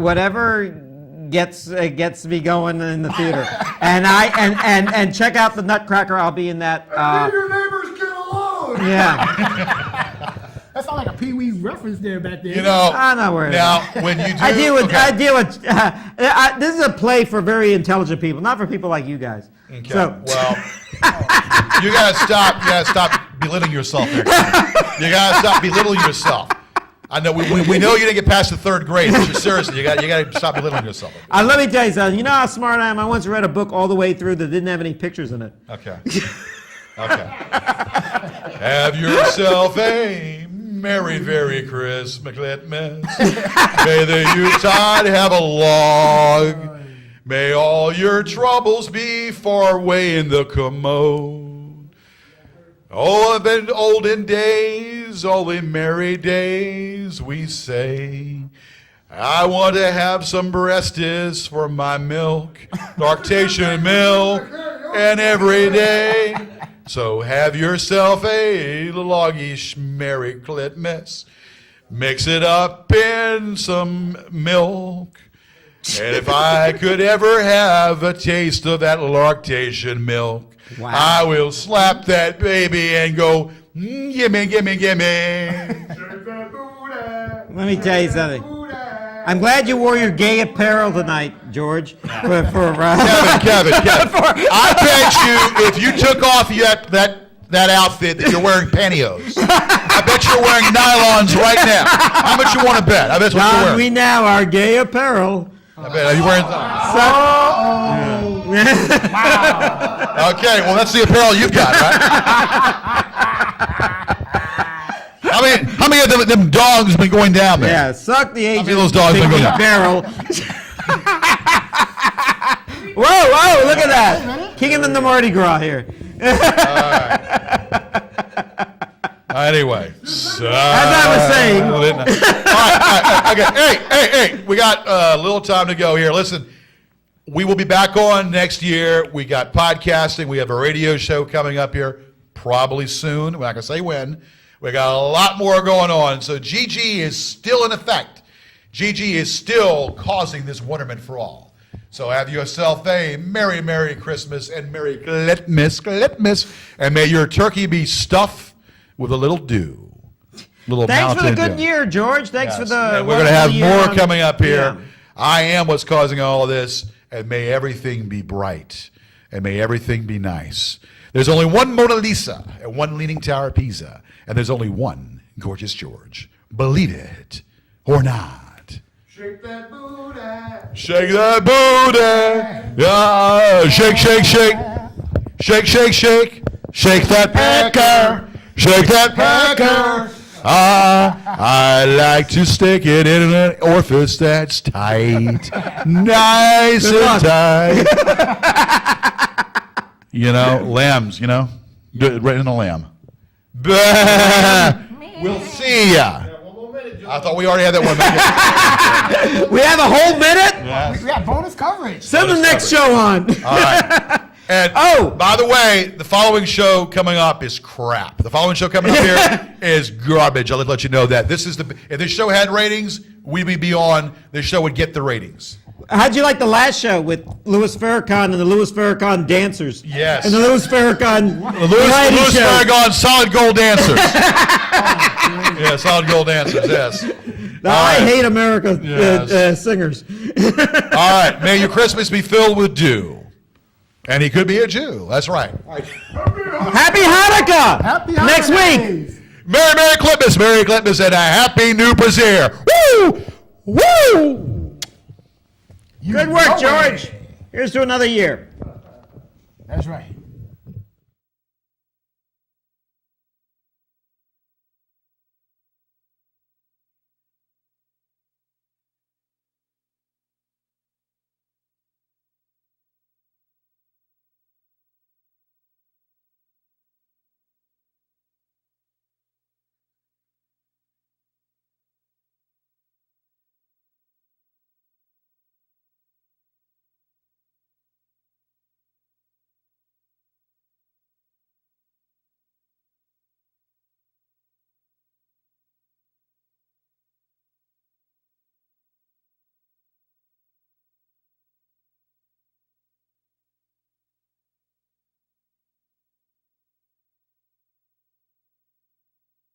gets me going in the theater. And check out the Nutcracker. I'll be in that. Leave your neighbors get alone. Yeah. That sounds like a Pee Wee reference there back there. You know, I'm not worried. now, when you do... I deal with. okay. I deal with. This is a play for very intelligent people, not for people like you guys. Okay, So, well, you gotta stop belittling yourself there. You gotta stop belittling yourself. I know we know you didn't get past the third grade, but seriously, you gotta stop belittling yourself. let me tell you something. You know how smart I am? I once read a book all the way through that didn't have any pictures in it. Okay. Okay. Have yourself a very Christmas. May the Yuletide have a log. May all your troubles be far away in the commode. Oh, the olden days, all the merry days, we say. I want to have some breasties for my milk, lactation milk, and every day. So have yourself a loggish merry Christmas. Mix it up in some milk. And if I could ever have a taste of that lactation milk, Wow. I will slap that baby and go, gimme, gimme, gimme. Let me tell you something. I'm glad you wore your gay apparel tonight, George. Kevin. I bet you if you took off that outfit that you're wearing pantyhose, I bet you're wearing nylons right now. How much you want to bet? I bet that's what you're John, wearing. we now are gay apparel. I bet. Are you wearing? Okay, well that's the apparel you've got, right? How many of them dogs have been going down there? Yeah, suck the agent. many of those dogs been going down? barrel. Whoa, look at that. King of the Mardi Gras here. Anyway, so, As I was saying. all right, okay. Hey, we got a little time to go here. Listen, we will be back on next year. We got podcasting. We have a radio show coming up here probably soon. We're not going to say when. We got a lot more going on. So GG is still in effect. GG is still causing this wonderment for all. So have yourself a Merry, Merry Christmas and Merry Glitmas. And may your turkey be stuffed with a little dew. Thanks for the good year, George. Thanks for the. And we're going to have wonderful more coming up here. Yeah. I am what's causing all of this, and may everything be bright, and may everything be nice. There's only one Mona Lisa and one Leaning Tower of Pisa, and there's only one Gorgeous George. Believe it or not. Shake that booty. Shake that booty. Yeah. Shake, shake, shake. Shake, shake, shake. Shake that pecker. Shake that pecker. I like to stick it in an orifice that's tight. Nice and tight. You know, lambs, you know? Do it right in the lamb. Bah. We'll see ya. I thought we already had that 1 minute. We have a whole minute? We got bonus coverage. Send the next show on. All right. And by the way, the following show coming up is crap. The following show coming up here is garbage. I'll let you know that. This is if this show had ratings, we'd be on. This show would get the ratings. How'd you like the last show with Louis Farrakhan and the Louis Farrakhan dancers? Yes. And the Louis Farrakhan Louis Farrakhan Solid Gold Dancers. Yeah, Solid Gold Dancers, yes. I hate America singers. All right. May your Christmas be filled with dew. And he could be a Jew. That's right. Happy Hanukkah! Happy Next week. holidays. Merry Clipmas, and a Happy New Brazier. Woo! Woo! You Good work, know George. it. Here's to another year. That's right.